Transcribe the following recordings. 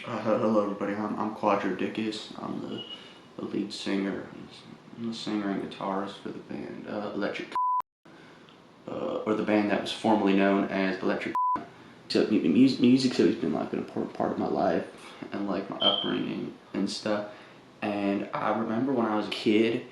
Hello everybody, I'm Quadro Dickus. I'm the lead singer. I'm the singer and guitarist for the band Electric Coil, or the band that was formerly known as Electric Coil. So music's always been like an important part of my life and like my upbringing and stuff. And I remember when I was a kid,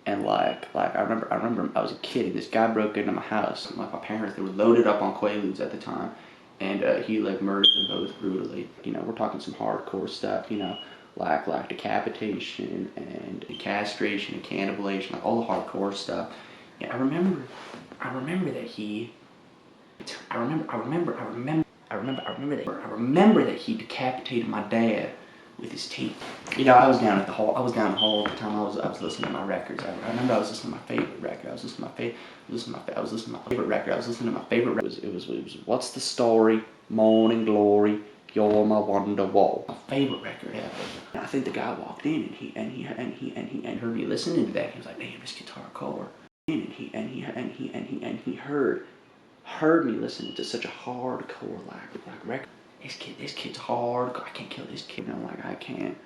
and I remember I was a kid and this guy broke into my house. And like my parents, they were loaded up on Quaaludes at the time, and he like murdered them both brutally. You know, we're talking some hardcore stuff. You know, like decapitation and castration and cannibalization, like all the hardcore stuff. Yeah, I remember that he. I remember that he decapitated my dad with his teeth. You know, I was down the hall at the time. I was listening to my records. I remember I was listening to my favorite record. I was listening to my favorite record. It was What's the Story? Morning Glory. You're My Wonderwall. My favorite record ever. And I think the guy walked in and he heard me listening to that. He was like, "Damn, this guitar core." And he heard me listening to such a hardcore like record. This kid's hard. I can't kill this kid. I'm like, I can't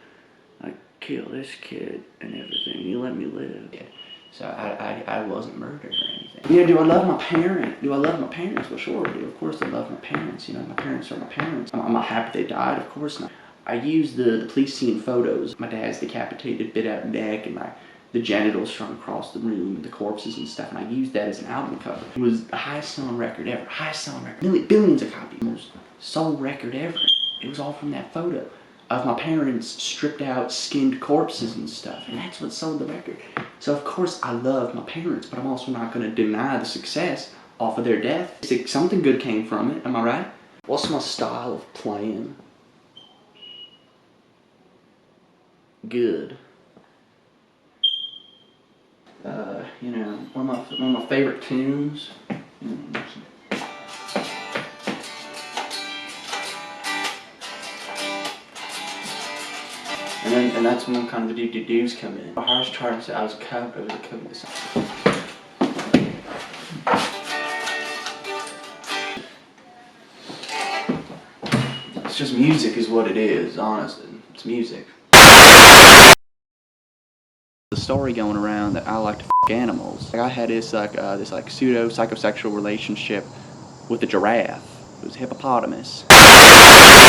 kill this kid and everything. You let me live. So I wasn't murdered or anything. Yeah, do I love my parents? Well, sure I do. Of course I love my parents. You know, my parents are my parents. I'm not happy they died, of course not. I used the police scene photos. My dad's decapitated, bit out neck, and the genitals strung across the room, the corpses and stuff, and I used that as an album cover. It was the highest selling record ever. Billions of copies. Most sold record ever. It was all from that photo of my parents stripped out, skinned corpses and stuff, and that's what sold the record. So of course I love my parents, but I'm also not going to deny the success off of their death. Something good came from it, am I right? What's my style of playing? Good. You know, one of my favorite tunes. And that's when kind of the do's come in. I was trying to say I was a cover of this song. It's just music is what it is, honestly. It's music. The story going around that I like to f*** animals. Like I had this pseudo psychosexual relationship with a giraffe. It was a hippopotamus.